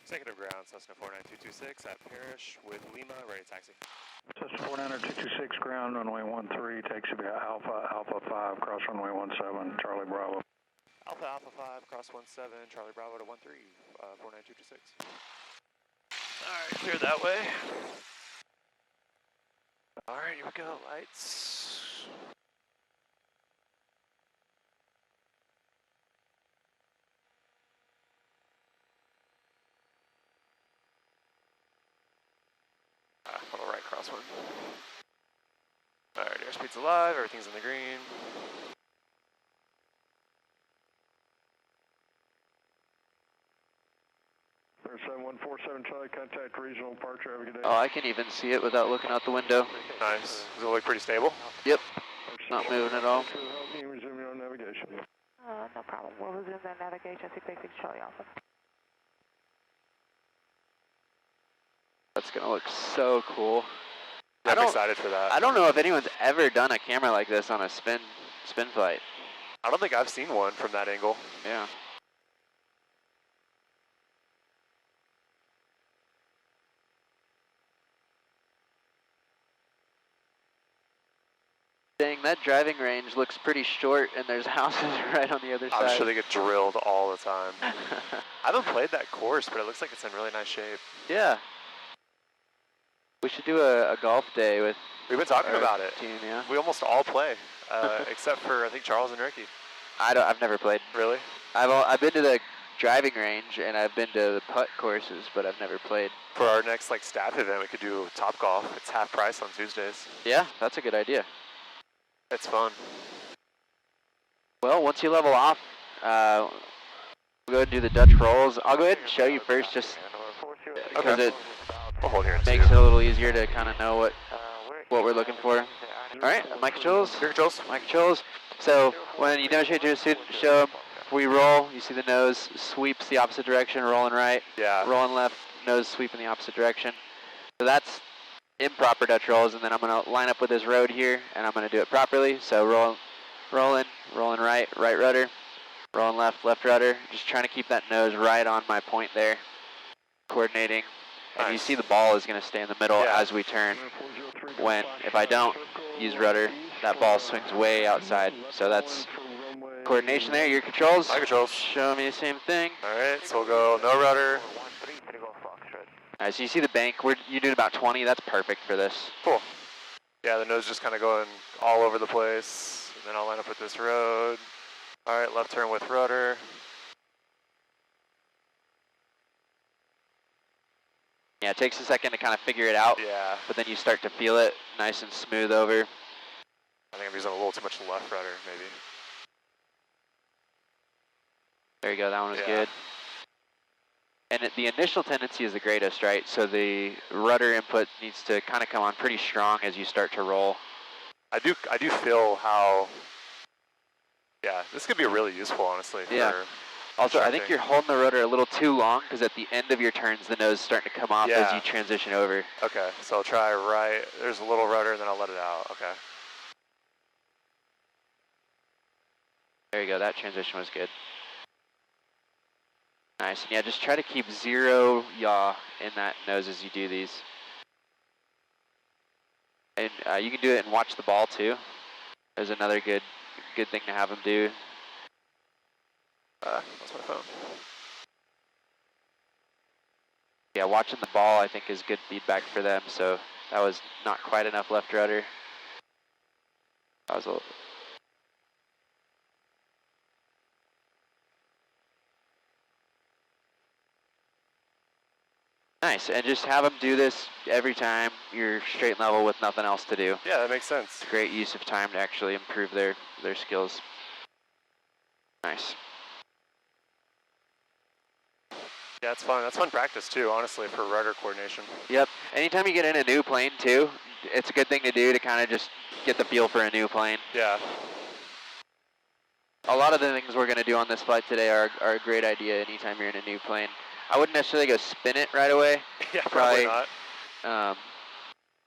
Executive ground, Cessna 49226 at Parish with Lima, ready to taxi. Cessna 49226 ground, runway 13, taxi via Alpha 5, cross runway 17, Charlie Bravo. Alpha 5, cross 17, Charlie Bravo to 13, 49226. Alright, clear that way. Alright, here we go, lights. On the right crosswind. Alright, airspeed's alive, everything's in the green. There's 7147 Charlie, contact regional departure, have a good day. Oh, I can even see it without looking out the window. Nice. Does it look pretty stable? Yep. Not moving at all. Can you resume your navigation? No problem. We'll resume that navigation, 686 Charlie Alpha. That's gonna look so cool. I'm excited for that. I don't know if anyone's ever done a camera like this on a spin flight. I don't think I've seen one from that angle. Yeah. Dang, that driving range looks pretty short and there's houses right on the other side. I'm sure they get drilled all the time. I haven't played that course, but it looks like it's in really nice shape. Yeah. We should do a golf day with We've been talking about it. Team, yeah. We almost all play, except for I think Charles and Ricky. I've never played. Really? I've been to the driving range and I've been to the putt courses, but I've never played. For our next staff event, we could do Top Golf. It's half price on Tuesdays. Yeah, that's a good idea. It's fun. Well, once you level off, we'll go ahead and do the Dutch rolls. I'll go ahead and show you first, just because it We'll hold here makes it a little easier to kind of know what we're looking for. All right, mic controls. Here controls. Mic controls. So when you demonstrate to a student, show them. We roll. You see the nose sweeps the opposite direction, rolling right. Yeah. Rolling left, nose sweep in the opposite direction. So that's improper Dutch rolls, and then I'm going to line up with this road here, and I'm going to do it properly. So rolling right, right rudder, rolling left, left rudder. Just trying to keep that nose right on my point there, coordinating. And Nice. you see the ball is going to stay in the middle as we turn. When, if I don't use rudder, that ball swings way outside. So that's coordination there. Your controls. My controls. Show me the same thing. All right, so we'll go no rudder. All right, so you see the bank. You're doing about 20. That's perfect for this. Cool. Yeah, the nose just kind of going all over the place. And then I'll line up with this road. All right, left turn with rudder. Yeah, it takes a second to kind of figure it out. Yeah. But then you start to feel it nice and smooth over. I think I'm using a little too much left rudder, maybe. There you go. That one was good. And the initial tendency is the greatest, right? So the rudder input needs to kind of come on pretty strong as you start to roll. I do feel how, yeah, this could be really useful, honestly. Yeah. Also, I think you're holding the rudder a little too long because at the end of your turns, the nose is starting to come off as you transition over. Okay, so I'll try right. There's a little rudder, and then I'll let it out. Okay. There you go. That transition was good. Nice. And yeah, just try to keep zero yaw in that nose as you do these. And you can do it and watch the ball too. There's another good thing to have them do. That's my phone. Yeah, watching the ball I think is good feedback for them. So that was not quite enough left rudder. That was a little. Nice, and just have them do this every time you're straight and level with nothing else to do. Yeah, that makes sense. It's a great use of time to actually improve their skills. Nice. Yeah, it's fun. That's fun practice too, honestly, for rudder coordination. Yep. Anytime you get in a new plane too, it's a good thing to do to kind of just get the feel for a new plane. Yeah. A lot of the things we're going to do on this flight today are a great idea anytime you're in a new plane. I wouldn't necessarily go spin it right away. Yeah, probably not.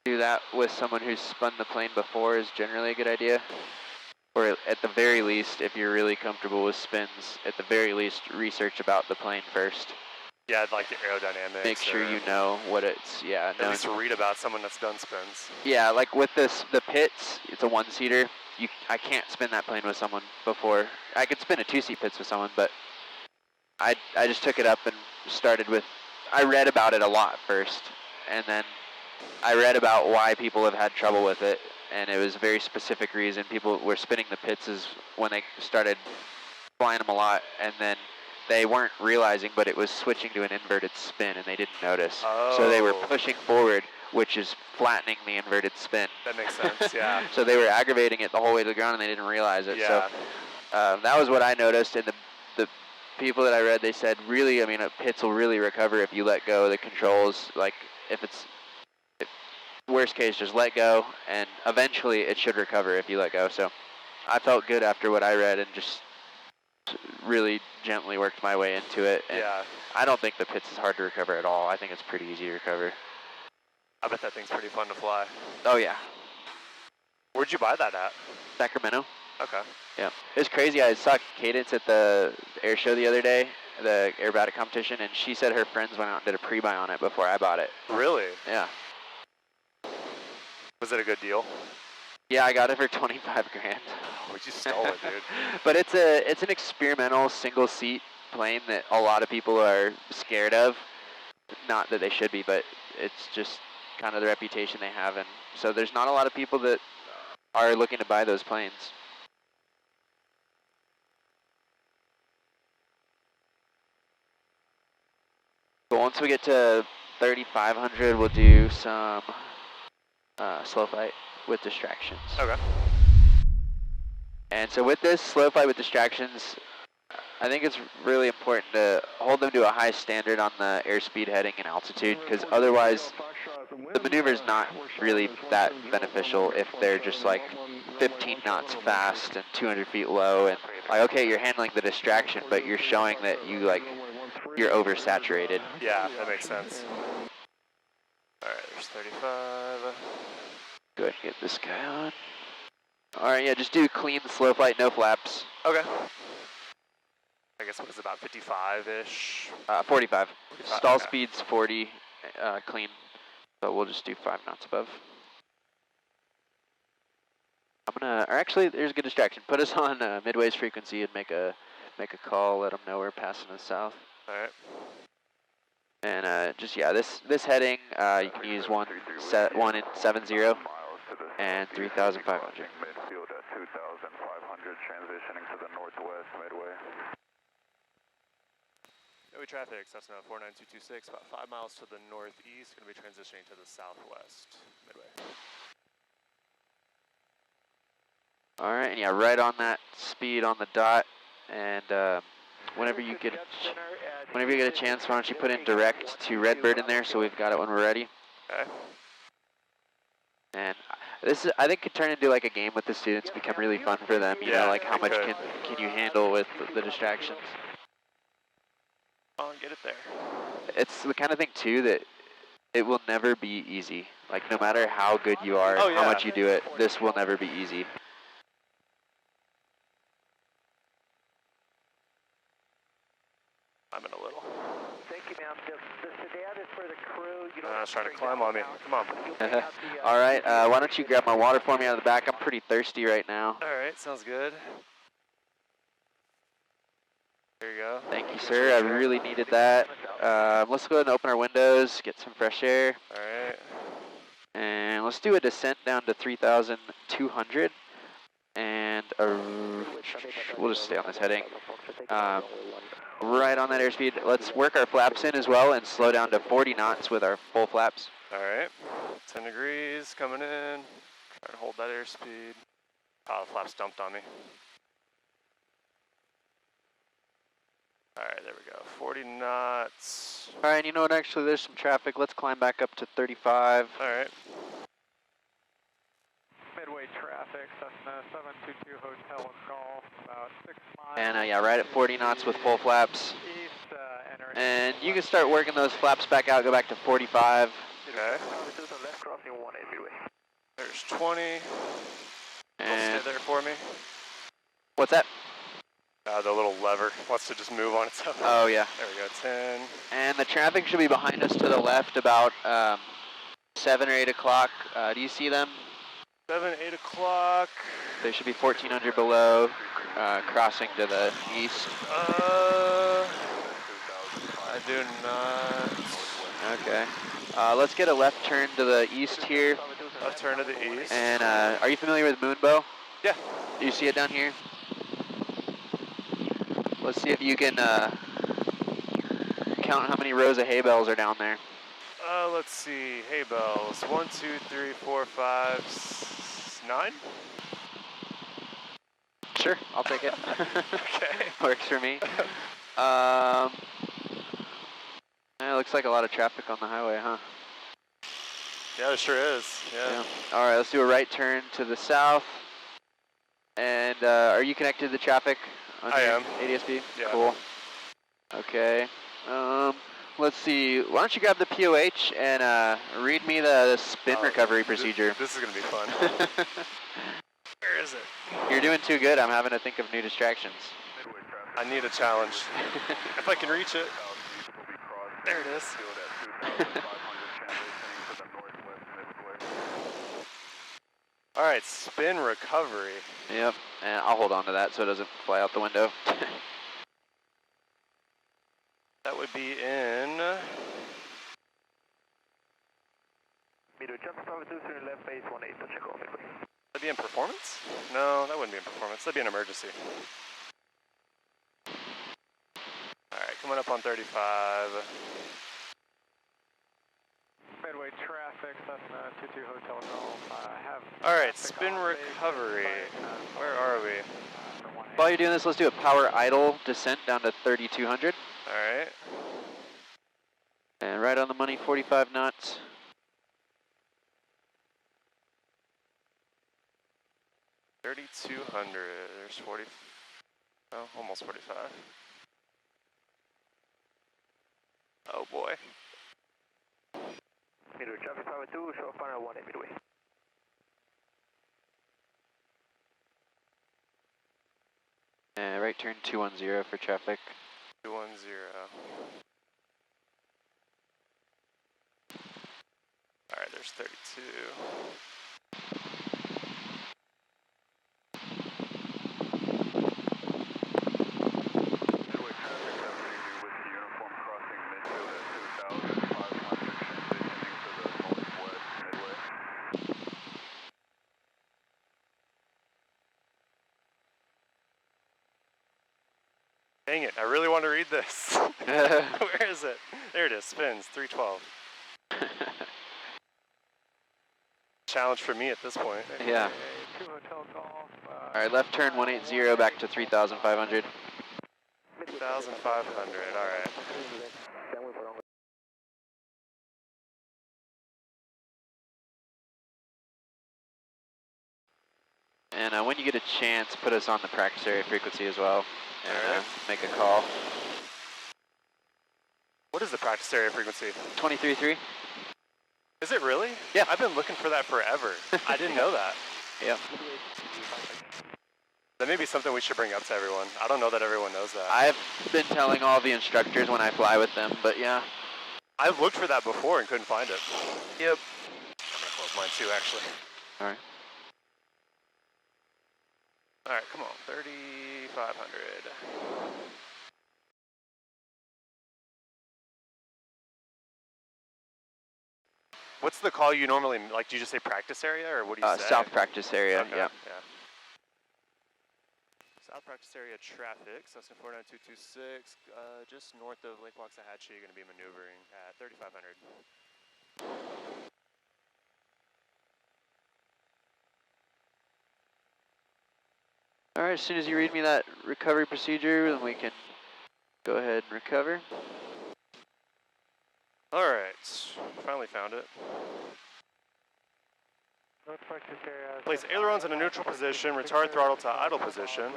Do that with someone who's spun the plane before is generally a good idea. Or at the very least, if you're really comfortable with spins, at the very least, research about the plane first. Yeah, like the aerodynamics. Make sure you know what it's, yeah. At least read about someone that's done spins. Yeah, like with the pits, it's a one-seater. I can't spin that plane with someone before. I could spin a two-seat pits with someone, but I just took it up and started with, I read about it a lot first, and then I read about why people have had trouble with it, and it was a very specific reason. People were spinning the pits is when they started flying them a lot, and then they weren't realizing, but it was switching to an inverted spin, and they didn't notice. Oh. So they were pushing forward, which is flattening the inverted spin. That makes sense, yeah. So they were aggravating it the whole way to the ground, and they didn't realize it. Yeah. So that was what I noticed, and the people that I read, they said, really, I mean, pits will really recover if you let go of the controls. Like, worst case, just let go, and eventually it should recover if you let go. So I felt good after what I read and just really gently worked my way into it. And yeah. I don't think the pits is hard to recover at all. I think it's pretty easy to recover. I bet that thing's pretty fun to fly. Oh, yeah. Where'd you buy that at? Sacramento. Okay. Yeah. It was crazy. I saw Cadence at the air show the other day, the aerobatic competition, and she said her friends went out and did a pre-buy on it before I bought it. Really? Yeah. Was it a good deal? Yeah, I got it for 25 grand. Oh, you stole it, dude. But it's an experimental single seat plane that a lot of people are scared of. Not that they should be, but it's just kind of the reputation they have, and so there's not a lot of people that are looking to buy those planes. But once we get to 3,500, we'll do some slow flight with distractions. Okay. And so with this slow flight with distractions, I think it's really important to hold them to a high standard on the airspeed, heading, and altitude, because otherwise the maneuver is not really that beneficial if they're just like 15 knots fast and 200 feet low, and like, okay, you're handling the distraction, but you're showing that you're oversaturated. Yeah, that makes sense. All right, there's 35. Go ahead and get this guy on. All right, yeah, just do clean slow flight, no flaps. Okay. I guess what is it, about 55-ish? 45. 45, Stall okay. speed's 40, clean, but we'll just do 5 knots above. Or actually, there's a good distraction. Put us on midway's frequency and make a call. Let them know we're passing the south. All right. And just yeah, this heading you can use 1 in 70 and 3,500. Midfield at 2,500, transitioning to the northwest midway. Midway traffic, Cessna 49226, about 5 miles to the northeast, going to be transitioning to the southwest, midway. All right, and yeah, right on that speed on the dot, and whenever you get a chance, why don't you put in direct to Redbird in there so we've got it when we're ready. Okay. And this is, I think, could turn into like a game with the students, become really fun for them. You know, like how much can you handle with the distractions? Oh, get it there. It's the kind of thing too that it will never be easy. Like no matter how good you are, Oh, how yeah. much you do it, this will never be easy. I'm in a little. Thank you, ma'am. The sedan is for the crew. You don't It's trying to climb on me. Come on. All right, why don't you grab my water for me out of the back? I'm pretty thirsty right now. All right, sounds good. There you go. Thank you, sir. I really needed that. Let's go ahead and open our windows, get some fresh air. All right. And let's do a descent down to 3,200. And we'll just stay on this heading. Right on that airspeed. Let's work our flaps in as well and slow down to 40 knots with our full flaps. All right. 10 degrees coming in. Trying to hold that airspeed. Oh, the flaps dumped on me. All right, there we go. 40 knots. All right, you know what? Actually, there's some traffic. Let's climb back up to 35. All right. Midway traffic, Cessna 722 Hotel and Golf, about 6 miles. And yeah, right at 40 knots with full flaps. East, entering. And you can start working those flaps back out, go back to 45. Okay. left crossing 18 midway. There's 20. And Stay there for me. what's that? The little lever wants to just move on itself. Oh, yeah. There we go, 10. And the traffic should be behind us to the left about 7 or 8 o'clock. Do you see them? 7, 8 o'clock. They should be 1400 below, crossing to the east. I do not. Okay. Let's get a left turn to the east here. Left turn to the east. And are you familiar with Moonbow? Yeah. Do you see it down here? Let's see if you can count how many rows of hay bales are down there. Let's see. Hay bales. 1, 2, 3, 4, 5, 9. Sure, I'll take it. Okay. Works for me. It looks like a lot of traffic on the highway, huh? Yeah, it sure is. Yeah. All right, let's do a right turn to the south. And are you connected to the traffic on I your am. ADSB? Yeah. Cool. Okay. Let's see. Why don't you grab the POH and read me the spin recovery procedure. This is going to be fun. Where is it? You're doing too good. I'm having to think of new distractions. I need a challenge. If I can reach it. There it is. All right, spin recovery. Yep, and I'll hold on to that so it doesn't fly out the window. That would be in. That'd be in performance? No, that wouldn't be in performance. That'd be an emergency. All right, coming up on 35. Midway traffic, Cessna 22 Hotel Golf. All right, spin recovery. Where are we? While you're doing this, let's do a power idle descent down to 3,200. All right. And right on the money, 45 knots. $3,200. There's 40. Oh, almost 45. Oh boy. Midway traffic 52, show final 1 at Midway. And right turn 210 for traffic. 210. All right, there's 32. Midway traffic, with the uniform crossing midfield at 2,500, transitioning to the northwest Midway. Dang it, I really want to read this. Where is it? There it is, spins, 312. Challenge for me at this point. Yeah. 2 Hotel Golf. All right, left turn 180 back to 3,500. 3,500, all right. And when you get a chance, put us on the practice area frequency as well, and Alright. make a call. What is the practice area frequency? 23.3. Is it really? Yeah. I've been looking for that forever. I didn't know that. Yep. That may be something we should bring up to everyone. I don't know that everyone knows that. I've been telling all the instructors when I fly with them, but yeah. I've looked for that before and couldn't find it. Yep. I'm gonna close mine too, actually. All right. All right, come on, 3,500. What's the call you normally, like, do you just say practice area, or what do you say? South practice area, Okay, yeah. South practice area traffic, Cessna 49226, just north of Lake Waxahachie, you're going to be maneuvering at 3,500. All right, as soon as you read me that recovery procedure, then we can go ahead and recover. All right, finally found it. Place ailerons in a neutral position, retard throttle to idle position.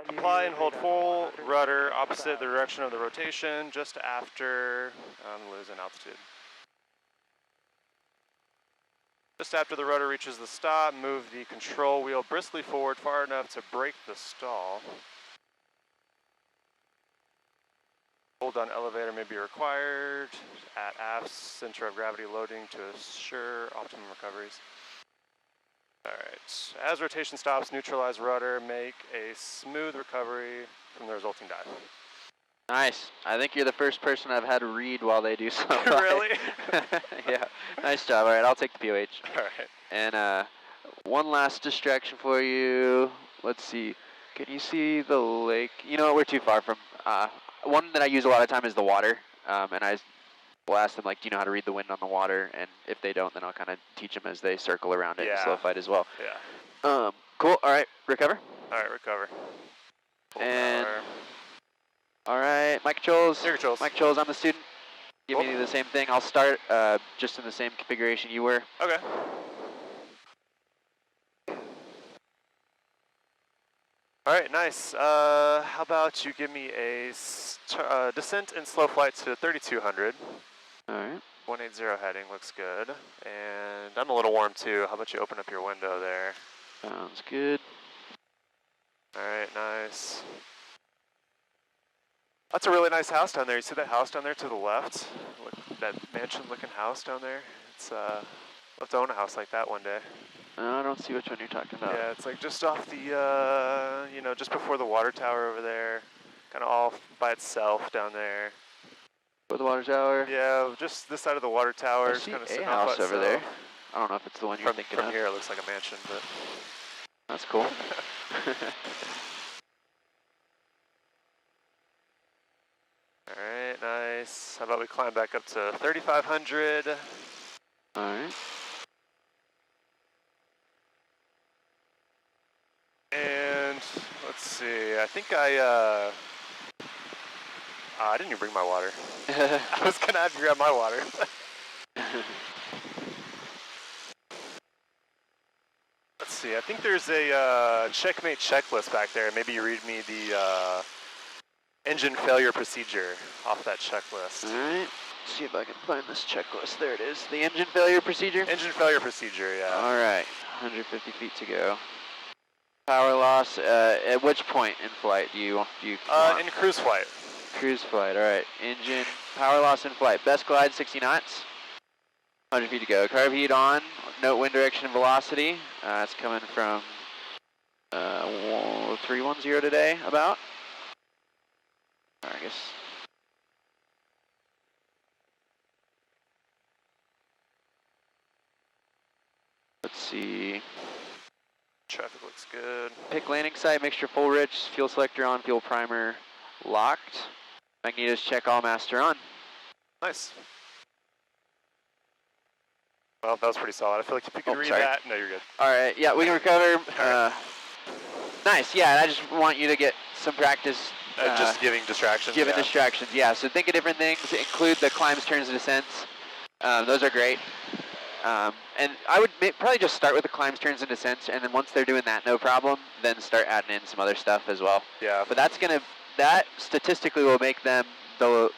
Apply and hold full rudder opposite the direction of the rotation just after, I'm losing altitude. Just after the rudder reaches the stop, move the control wheel briskly forward far enough to break the stall. Hold down elevator may be required. At aft, center of gravity loading to assure optimum recoveries. Alright, as rotation stops, neutralize rudder, make a smooth recovery from the resulting dive. Nice. I think you're the first person I've had read while they do so. Really? Yeah. Nice job. All right, I'll take the POH. Alright. And one last distraction for you. Let's see. Can you see the lake? You know what? We're too far from. One that I use a lot of time is the water. And I will ask them, like, do you know how to read the wind on the water? And if they don't, then I'll kind of teach them as they circle around it in slow fight as well. Yeah. Cool. All right. Recover. Alright, recover. Full And power. all right, Mike Controls. Here, Controls. Mike Controls, I'm the student. Give Cool. me the same thing. I'll start just in the same configuration you were. Okay. Alright, nice. How about you give me a descent and slow flight to 3200. All right. 180 heading looks good. And I'm a little warm too. How about you open up your window there? Sounds good. Alright, nice. That's a really nice house down there. You see that house down there to the left? Look, that mansion-looking house down there? It's, I'd love to own a house like that one day. I don't see which one you're talking about. Yeah, it's like just off the, you know, just before the water tower over there. Kind of all by itself down there. For the water tower? Yeah, just this side of the water tower. I It's see kind of a sitting off house by over there. itself. I don't know if it's the one you're thinking From of. here, it looks like a mansion, but... That's cool. Alright, nice. How about we climb back up to 3,500. All right. And let's see, I think I didn't even bring my water. I was gonna have you grab my water. Let's see, I think there's a checkmate checklist back there. Maybe you read me the engine failure procedure off that checklist. All right. See if I can find this checklist. There it is. The engine failure procedure? Engine failure procedure, yeah. All right. 150 feet to go. Power loss. At which point in flight do you want? In cruise flight. Cruise flight. All right. Engine power loss in flight. Best glide 60 knots. 100 feet to go. Carb heat on. Note wind direction and velocity. It's coming from 310 today, about. I guess. Let's see. Traffic looks good. Pick landing site, mixture full rich, fuel selector on, fuel primer locked. Magnetos check all master on. Nice. Well, that was pretty solid. I feel like if you could read sorry. that, no, you're good. All right, yeah, we can recover. Nice, yeah, I just want you to get some practice. Just giving distractions. Giving yeah. distractions, yeah. So think of different things. Include the climbs, turns, and descents. Those are great. And I would probably just start with the climbs, turns, and descents, and then once they're doing that, no problem, then start adding in some other stuff as well. Yeah. But that statistically will make them the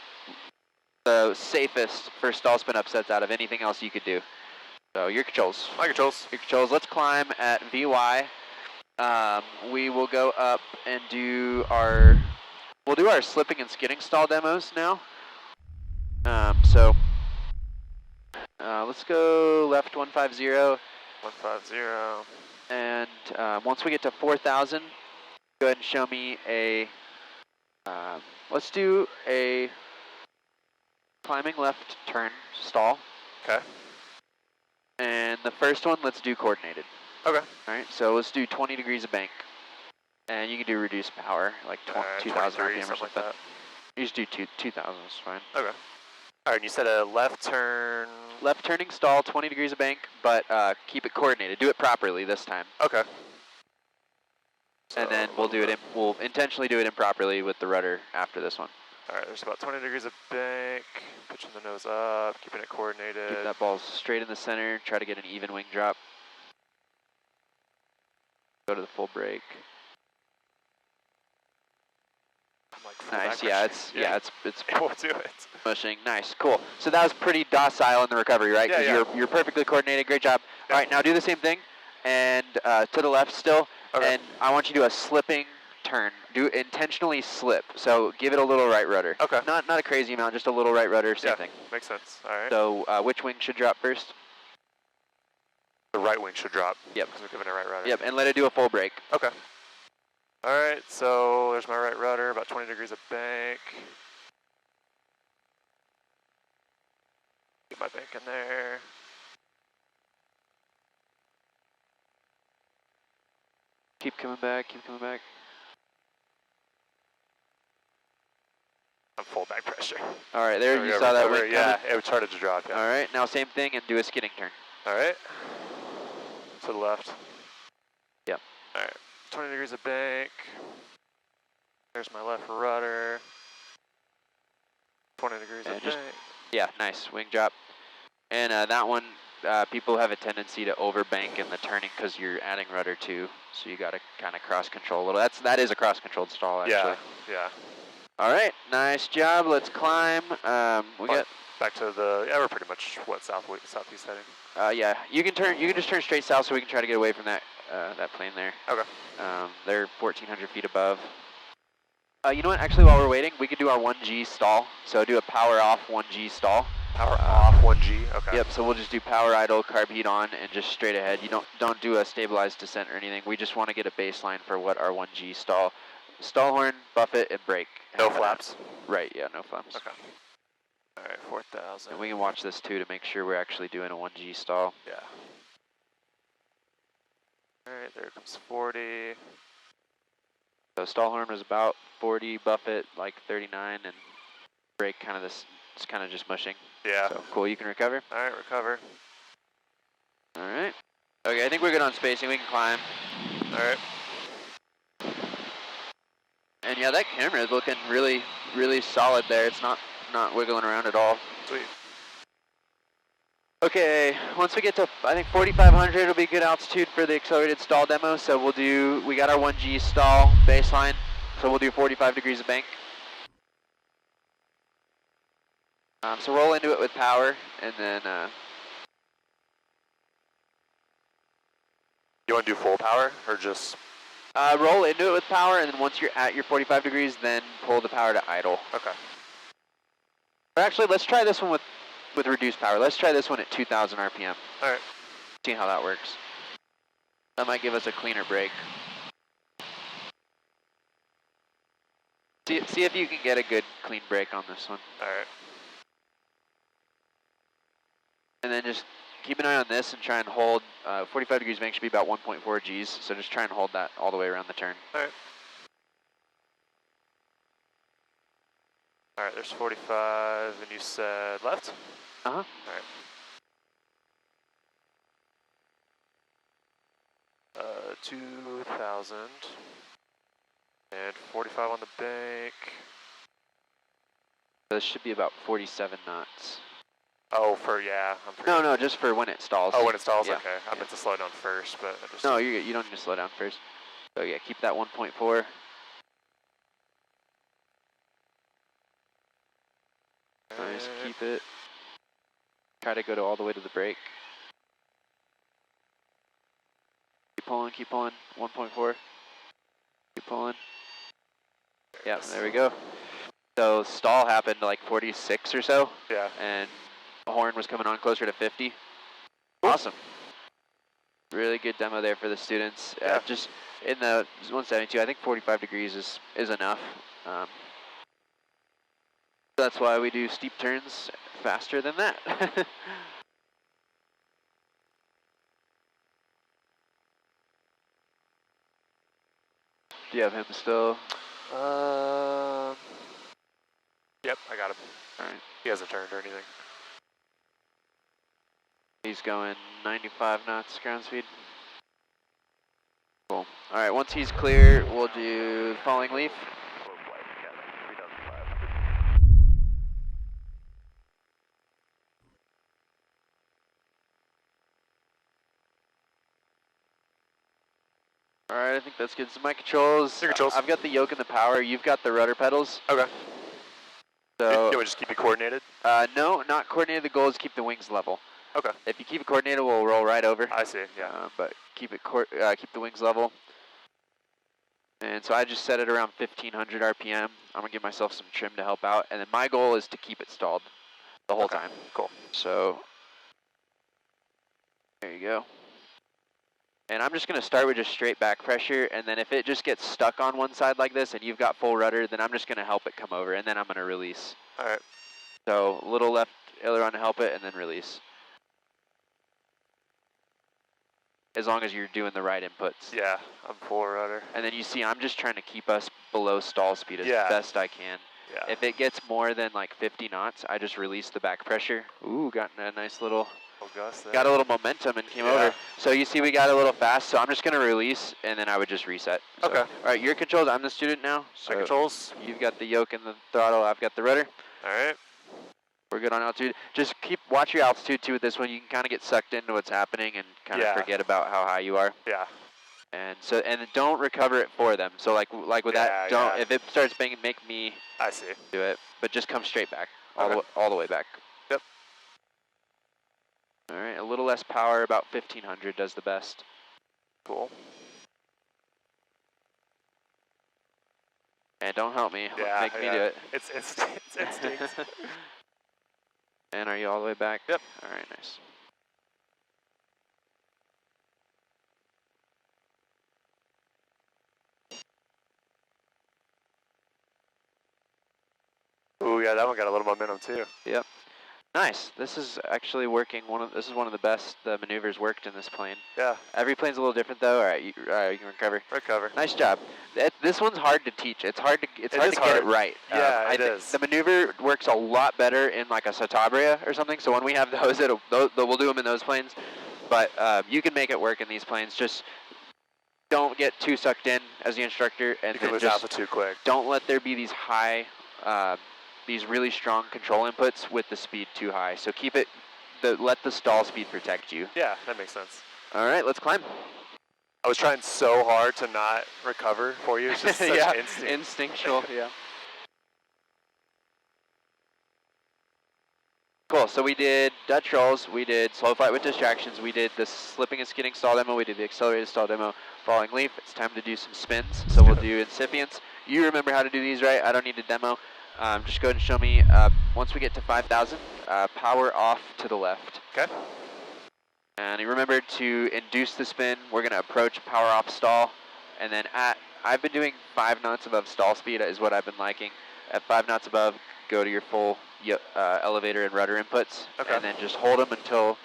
safest for stall spin upsets out of anything else you could do. So your controls. My controls. Your controls. Let's climb at VY. We will go up and we'll do our slipping and skidding stall demos now. Let's go left 150. 150. And once we get to 4,000, go ahead and show me let's do a climbing left turn stall. Okay. And the first one, let's do coordinated. Okay. All right, so let's do 20 degrees of bank. And you can do reduced power, like 2,000 RPM or something. Like that. You just do 2,000, it's fine. Okay. All right, and you said a left turn. Left turning stall, 20 degrees of bank, but keep it coordinated. Do it properly this time. Okay. And then we'll intentionally do it improperly with the rudder after this one. All right, there's about 20 degrees of bank. Pitching the nose up, keeping it coordinated. Keep that ball straight in the center. Try to get an even wing drop. Go to the full brake. I'm like full Nice, back it's We'll do it. pushing. Nice, cool. So that was pretty docile in the recovery, right? Yeah, 'Cause yeah. You're perfectly coordinated. Great job. Yeah. All right, now do the same thing, and to the left still. Okay. And I want you to do a slipping turn, do intentionally slip. So give it a little right rudder. Okay. Not a crazy amount, just a little right rudder, same thing. Makes sense. All right. So which wing should drop first? The right wing should drop. Yep. Because we're giving it right rudder. Yep, and let it do a full brake. Okay. All right, so there's my right rudder, about 20 degrees of bank. Get my bank in there. Keep coming back, keep coming back. I'm full back pressure. All right, there you saw that wing Yeah, coming. it started to drop, yeah. All right, now same thing and do a skidding turn. All right. To the left. Yep. All right, 20 degrees of bank. There's my left rudder. 20 degrees of bank. Yeah, nice, wing drop. And that one, people have a tendency to overbank in the turning because you're adding rudder too. So you got to kind of cross control a little. That is a cross controlled stall actually. Yeah. All right, nice job. Let's climb. We got back to the. Yeah, we're pretty much southeast heading. yeah, you can turn. You can just turn straight south so we can try to get away from that that plane there. Okay. They're 1,400 feet above. You know what? Actually, while we're waiting, we could do our 1G stall. So do a power off 1G stall. Power off 1G. Okay. Yep. So we'll just do power idle, carb heat on, and just straight ahead. You don't do a stabilized descent or anything. We just want to get a baseline for what our 1G stall horn, buffet, and brake. No flaps. Right. Yeah. No flaps. Okay. All right. 4,000. And we can watch this too to make sure we're actually doing a 1G stall. Yeah. All right. There comes 40. So stall horn was about 40, buffet like 39, and brake kind of this. It's kind of just mushing. Yeah. So cool. You can recover. All right. Recover. All right. Okay. I think we're good on spacing. We can climb. All right. And yeah, that camera is looking really, really solid there. It's not wiggling around at all. Sweet. Okay, once we get to, I think 4,500 will be good altitude for the accelerated stall demo. So we got our 1G stall baseline. So we'll do 45 degrees of bank. So roll into it with power, and then You want to do full power or just? roll into it with power, and then once you're at your 45 degrees, then pull the power to idle. Okay. Or actually, let's try this one with reduced power. Let's try this one at 2,000 RPM. All right. See how that works. That might give us a cleaner brake. See if you can get a good clean brake on this one. All right. And then just keep an eye on this and try and hold, 45 degrees bank should be about 1.4 Gs, so just try and hold that all the way around the turn. All right. All right, there's 45, and you said left? Uh-huh. All right. 2,000, and 45 on the bank. This should be about 47 knots. Oh, I'm forgetting. No, just for when it stalls. Oh, when it stalls? Yeah. Okay. I meant to slow down first, but I just... No, you don't need to slow down first. So yeah, keep that 1.4. Nice, keep it. Try to go all the way to the brake. Keep pulling, 1.4. Keep pulling. Yeah, there we go. So stall happened to like 46 or so. Yeah. And the horn was coming on closer to 50. Awesome. Really good demo there for the students. Yeah. Just in the 172, I think 45 degrees is enough. That's why we do steep turns faster than that. Do you have him still? Yep, I got him. All right. He hasn't turned or anything. He's going 95 knots ground speed. Cool. All right, once he's clear, we'll do falling leaf. All right, I think that's good. So my controls, I've got the yoke and the power. You've got the rudder pedals. Okay. So you would just keep it coordinated? No, not coordinated. The goal is keep the wings level. Okay. If you keep it coordinated, we'll roll right over. I see, yeah. But keep the wings level. And so I just set it around 1500 RPM. I'm gonna give myself some trim to help out. And then my goal is to keep it stalled the whole time. Cool. So there you go. And I'm just gonna start with just straight back pressure, and then if it just gets stuck on one side like this and you've got full rudder, then I'm just gonna help it come over, and then I'm gonna release. All right. So little left aileron to help it, and then release. As long as you're doing the right inputs. Yeah, I'm full rudder. And then you see I'm just trying to keep us below stall speed as best I can. Yeah. If it gets more than like 50 knots, I just release the back pressure. Ooh, got a nice little, got a little momentum and came over. So you see we got a little fast, so I'm just gonna release and then I would just reset. So, okay. All right, your controls, I'm the student now. So controls. You've got the yoke and the throttle, I've got the rudder. All right. We're good on altitude. Just watch your altitude too with this one. You can kind of get sucked into what's happening and kind of forget about how high you are. Yeah. And so, and don't recover it for them. So like with that, don't, if it starts banging, make me do it, but just come straight back, all the way back. Yep. All right, a little less power, about 1500 does the best. Cool. And don't help me, make me do it. It's instinct. And are you all the way back? Yep. All right, nice. Ooh, yeah, that one got a little momentum too. Yep. Nice. This is actually working. This is one of the best maneuvers worked in this plane. Yeah. Every plane's a little different though. All right, you can recover. Recover. Nice job. This one's hard to teach. It's hard to get it right. Yeah, it is. The maneuver works a lot better in like a Satabria or something. So when we have those, we'll do them in those planes. But you can make it work in these planes. Just don't get too sucked in as the instructor, and you can lose just altitude quick. Don't let there be these high. These really strong control inputs with the speed too high. So keep it, let the stall speed protect you. Yeah, that makes sense. All right, let's climb. I was trying so hard to not recover for you. It's just such instinct. Instinctual, yeah. Cool, so we did Dutch rolls, we did slow flight with distractions, we did the slipping and skidding stall demo, we did the accelerated stall demo, falling leaf. It's time to do some spins. So we'll do incipients. You remember how to do these, right? I don't need to demo. Just go ahead and show me, once we get to 5,000, power off to the left. Okay. And you remember to induce the spin, we're going to approach power off stall. And then I've been doing 5 knots above stall speed is what I've been liking. At 5 knots above, go to your full elevator and rudder inputs. Okay. And then just hold them until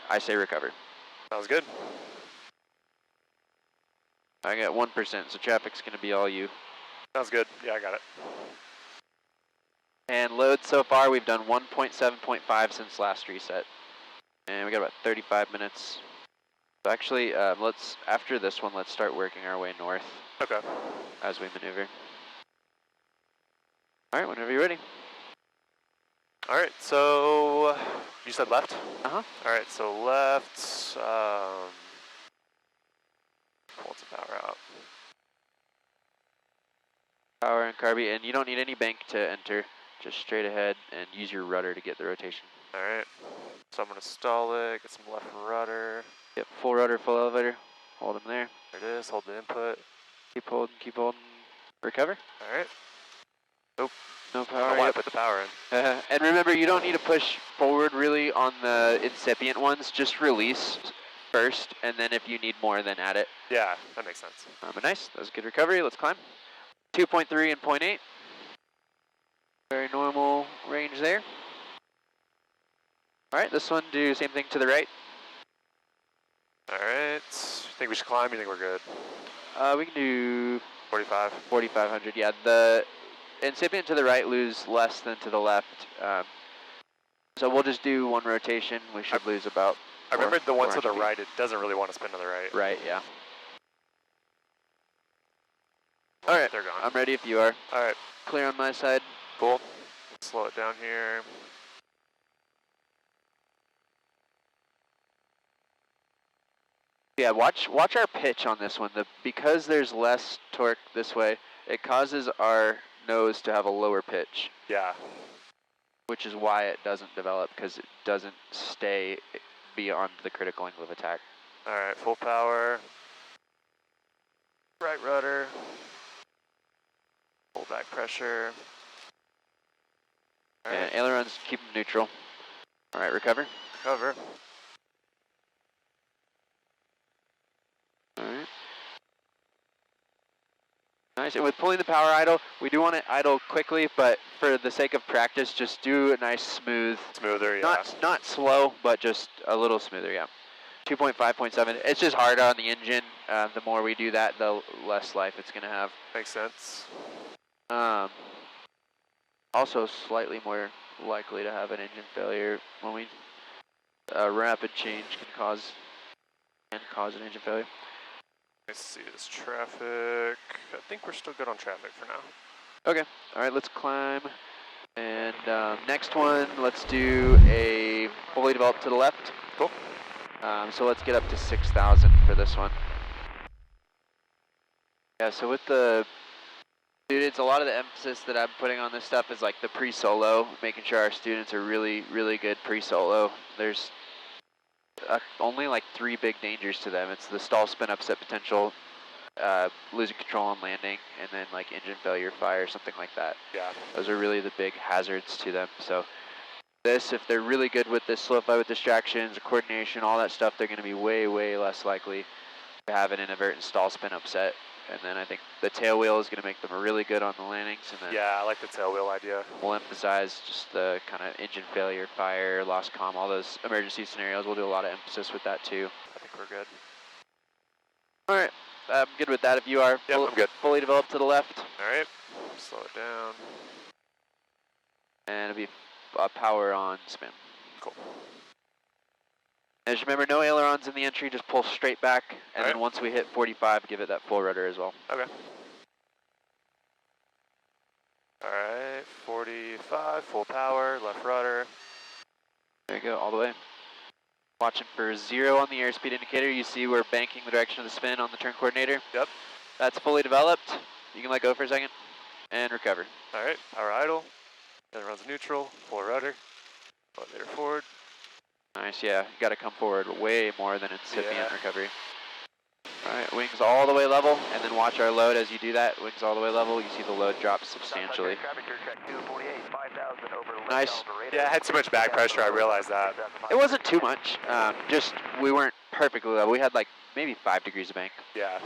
I say recover. Sounds good. I got 1%, so traffic's going to be all you. Sounds good. Yeah, I got it. And load so far, we've done 1.7.5 since last reset. And we got about 35 minutes. So actually, after this one, let's start working our way north. Okay. As we maneuver. All right, whenever you're ready. All right, so you said left? Uh-huh. All right, so left, pull the power out. Power and carby, and you don't need any bank to enter. Just straight ahead and use your rudder to get the rotation. All right, so I'm gonna stall it, get some left rudder. Yep, full rudder, full elevator. Hold them there. There it is, hold the input. Keep holding. Recover. All right. Nope. No I power. don't want to put the power in. And remember, you don't need to push forward really on the incipient ones. Just release first, and then if you need more, then add it. Yeah, that makes sense. But nice, that was a good recovery. Let's climb. 2.3 and 0.8. Very normal range there. All right, this one, do same thing to the right. All right, think we should climb? You think we're good? We can do 45. 4,500, yeah. The incipient to the right lose less than to the left. So we'll just do one rotation. We should lose about I remember the one to the 400 feet. right, it doesn't really want to spin to the right. Right, yeah. All right, They're gone. I'm ready if you are. All right, Clear on my side. cool. Slow it down here. Yeah, watch our pitch on this one. Because there's less torque this way, it causes our nose to have a lower pitch, Yeah. which is why it doesn't develop, because it doesn't stay beyond the critical angle of attack. All right, full power. Right rudder. Full back pressure. All And right, ailerons, keep them neutral. All right, recover. cover. All right. Nice, and with pulling the power idle, we do want it idle quickly, but for the sake of practice, just do a nice smooth, Smoother, yeah. not slow, but just a little smoother, yeah. 2.5, 0.7, it's just harder on the engine. The more we do that, the less life it's gonna have. Makes sense. Also slightly more likely to have an engine failure when we, rapid change can cause an engine failure. Let's see this traffic. I think we're still good on traffic for now. Okay, all right, let's climb. And next one, let's do a fully developed to the left. Cool. So let's get up to 6,000 for this one. Yeah, so with the students, a lot of the emphasis that I'm putting on this stuff is like the pre-solo, making sure our students are really, really good pre-solo. There's only like 3 big dangers to them. It's the stall, spin, upset potential, losing control on landing, and then like engine failure, fire, something like that. Yeah. Those are really the big hazards to them. So this, if they're really good with this slow fly with distractions, coordination, all that stuff, they're going to be way, way less likely to have an inadvertent stall, spin, upset. And then I think the tail wheel is going to make them really good on the landings. And then Yeah, I like the tail wheel idea. we'll emphasize just the kind of engine failure, fire, lost comm, all those emergency scenarios. We'll do a lot of emphasis with that too. I think we're good. All right, I'm good with that if you are. Yep, I'm good. Fully developed to the left. All right, slow it down. And it'll be power on spin. Cool. And just remember, no ailerons in the entry, just pull straight back, and Alright. then once we hit 45, give it that full rudder as well. Okay. All right, 45, full power, left rudder. There you go, all the way. Watching for 0 on the airspeed indicator. You see we're banking the direction of the spin on the turn coordinator. Yep. That's fully developed. You can let go for a second, and recover. All right, power idle. Then runs neutral, full rudder. Elevator forward. Nice, yeah, you gotta come forward way more than incipient Yeah. recovery. All right, wings all the way level, and then watch our load as you do that. Wings all the way level, you see the load drop substantially. Nice. Yeah, I had too much back pressure, I realized that. It wasn't too much, just we weren't perfectly level. We had like maybe 5 degrees of bank. Yeah.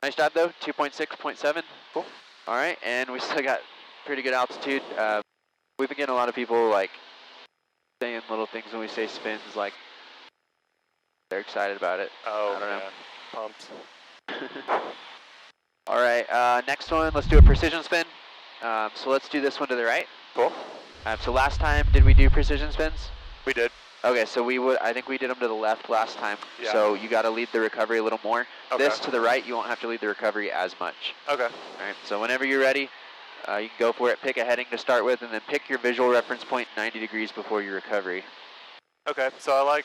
Nice job though, 2.6, 0.7. Cool. All right, and we still got pretty good altitude. We've been getting a lot of people like saying little things when we say spins, like they're excited about it. Oh, I don't know. yeah. Pumped. All right, next one, let's do a precision spin. So let's do this one to the right. Cool. So last time, did we do precision spins? We did. Okay, so I think we did them to the left last time. Yeah. So you got to lead the recovery a little more. Okay. This to the right, you won't have to lead the recovery as much. Okay. All right, so whenever you're ready, you can go for it. Pick a heading to start with, and then pick your visual reference point 90 degrees before your recovery. Okay, so I like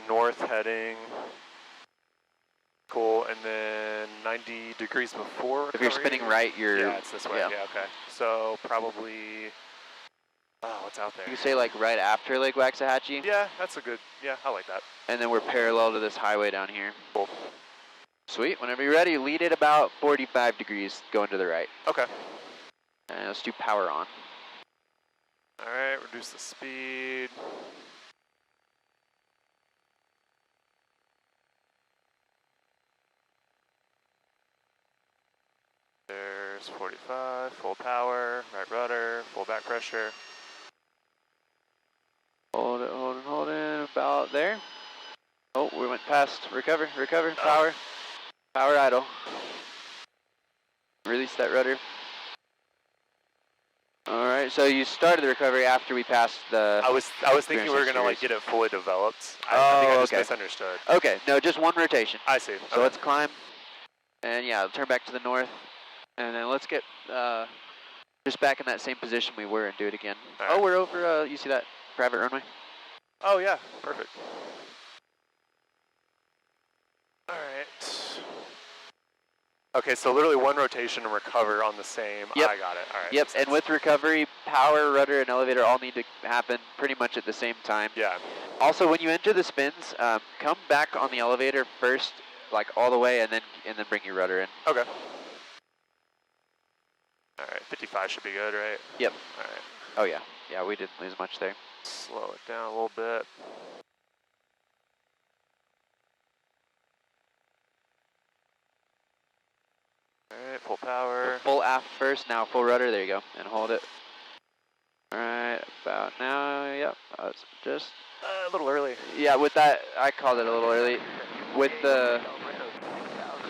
north heading. Cool, and then 90 degrees before If you're recovery? spinning right, you're... Yeah, it's this way. yeah. Yeah, okay. So probably... Oh, what's out there? You can say like right after Lake Waxahachie, Yeah, that's a good... Yeah, I like that. and then we're parallel to this highway down here. Cool. Sweet, whenever you're ready, lead it about 45 degrees going to the right. Okay. And let's do power on. All right, reduce the speed. There's 45, full power, right rudder, full back pressure. Hold it, hold it, about there. Oh, we went past, recover, power, power idle. Release that rudder. All right, so you started the recovery after we passed the... I was thinking we were gonna like get it fully developed. I think I just okay. misunderstood. Okay, no, just one rotation. I see. So let's climb, and yeah, turn back to the north, and then let's get just back in that same position we were and do it again. All Oh, right. we're over, you see that private runway? Oh yeah, perfect. All right. Okay, so literally one rotation and recover on the same. Yep. I got it. All right. Yep, makes and sense. with recovery, power, rudder, and elevator all need to happen pretty much at the same time. Yeah. Also, when you enter the spins, come back on the elevator first, like all the way, and then bring your rudder in. Okay. All right, 55 should be good, right? Yep. All right. Oh yeah. Yeah, we didn't lose much there. Slow it down a little bit. All right, full power. Full aft first, now full rudder. There you go, and hold it. All right, about now. Yep. Just. A little early. Yeah, with that, I called it a little early. With the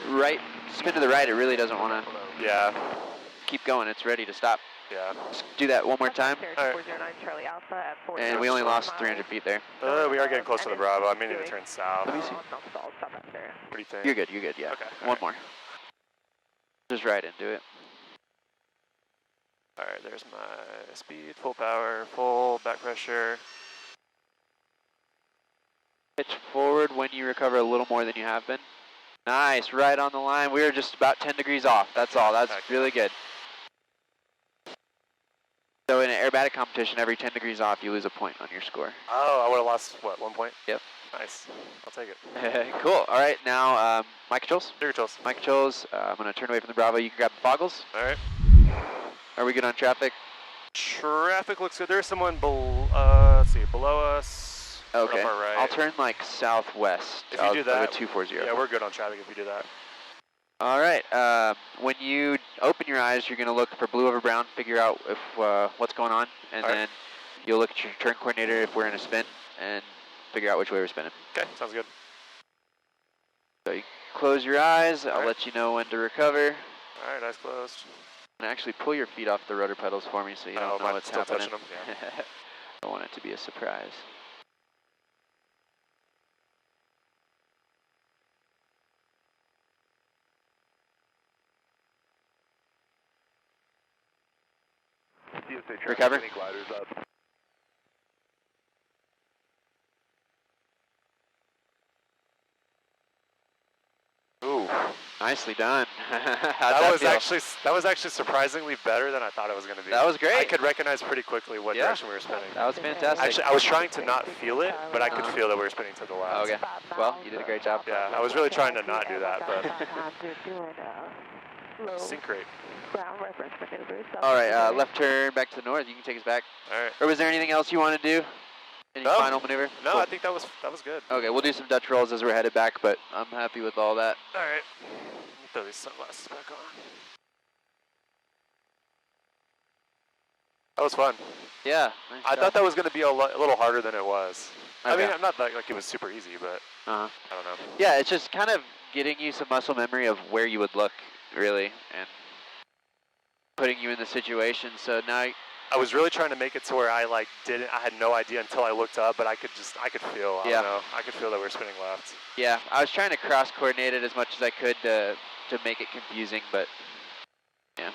right spin to the right, it really doesn't want to Yeah. keep going. It's ready to stop. Yeah. Just do that one more time. All right. 409 Charlie Alpha at 4. And we only lost 300 feet there. We are getting close to the Bravo. I'm meaning to turn south. Let me see. Stop up there. What do you think? You're good, yeah. Okay, One alright. more. Just right into it. All right, there's my speed, full power, full back pressure. Pitch forward when you recover a little more than you have been. Nice, right on the line. We were just about 10 degrees off. That's all. That's really good. So in an aerobatic competition, every 10 degrees off, you lose a point on your score. Oh, I would have lost, what, 1 point? Yep. Nice. I'll take it. Cool. All right, now mic controls. Your controls. Mic controls. I'm going to turn away from the Bravo. You can grab the foggles. All right. Are we good on traffic? Traffic looks good. There's someone let's see, below us. Okay. Up our right. I'll turn like southwest. If you do that, I'll go 240. Yeah, we're good on traffic if you do that. All right. When you open your eyes, you're going to look for blue over brown, figure out if what's going on, and All right. then you'll look at your turn coordinator if we're in a spin, and figure out which way we're spinning. Okay, sounds good. So you close your eyes. I'll right. let you know when to recover. All right, eyes closed. And actually pull your feet off the rudder pedals for me so you don't know mine's what's still happening. touching them. Yeah. I want it to be a surprise. Recover. Ooh. Nicely done. That was actually surprisingly better than I thought it was going to be. That was great. I could recognize pretty quickly what direction we were spinning. That was fantastic. Actually, I was trying to not feel it, but I could feel that we were spinning to the left. Okay. Well, you did a great job. Yeah, I was really trying to not do that, but sync rate. All right, left turn back to the north. You can take us back. All right. Or was there anything else you want to do? Any No. final maneuver? No, Cool. I think that was good. Okay, we'll do some Dutch rolls as we're headed back, but I'm happy with all that. All right. Let me throw these sunglasses back on. That was fun. Yeah. Nice I job. thought that was going to be a little harder than it was. I Okay. mean, I'm not like it was super easy, but Uh-huh. I don't know. Yeah, it's just kind of getting you some muscle memory of where you would look, really, and putting you in the situation. So now, I was really trying to make it to where I had no idea until I looked up, but I could feel, I Yeah. don't know, I could feel that we were spinning left. yeah, I was trying to cross-coordinate it as much as I could to make it confusing, but yeah.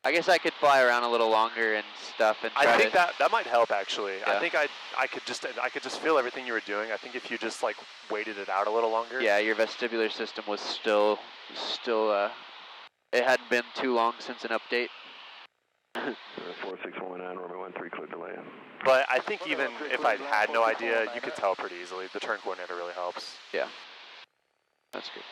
I guess I could fly around a little longer and stuff and try I think to, that might help actually. Yeah. I think I could just feel everything you were doing. I think if you just like waited it out a little longer. yeah, your vestibular system was still, it hadn't been too long since an update. 4619, runway 13, clear delay. But I think even if I had no idea, you could tell pretty easily. The turn coordinator really helps. Yeah, that's good.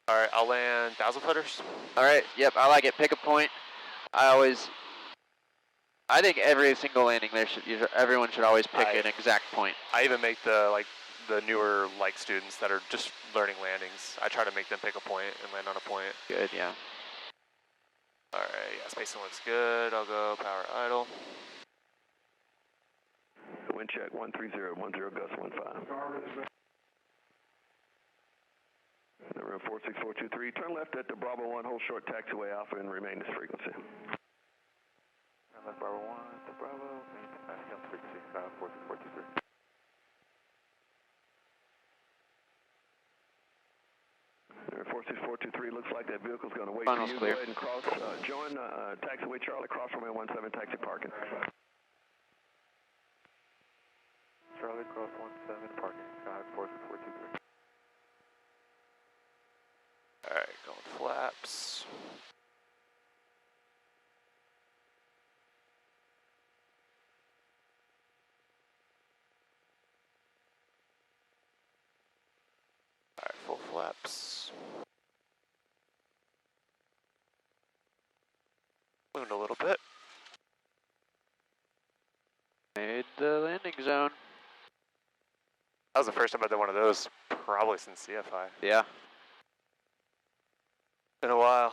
All right, I'll land 1,000 footers. All right, yep, I like it. Pick a point. I think every single landing there everyone should always pick an exact point. I even make the newer students that are just learning landings. I try to make them pick a point and land on a point. Good, yeah. All right, yeah, spacing looks good. I'll go power idle. Wind check 130, 10, gust 15. 46423, turn left at the Bravo 1, hold short taxiway Alpha and remain this frequency. Turn left Bravo 1 to Bravo, maintain jump frequency 46423. Air 46423, looks like that vehicle's going to wait Funnel's for you. clear. Go ahead and cross, join taxiway Charlie, cross runway 17, taxi parking. Charlie, cross 17, parking, 46423. Alright, going flaps. Alright, full flaps. Moving a little bit. Made the landing zone. That was the first time I did one of those, probably since CFI. Yeah. Been a while.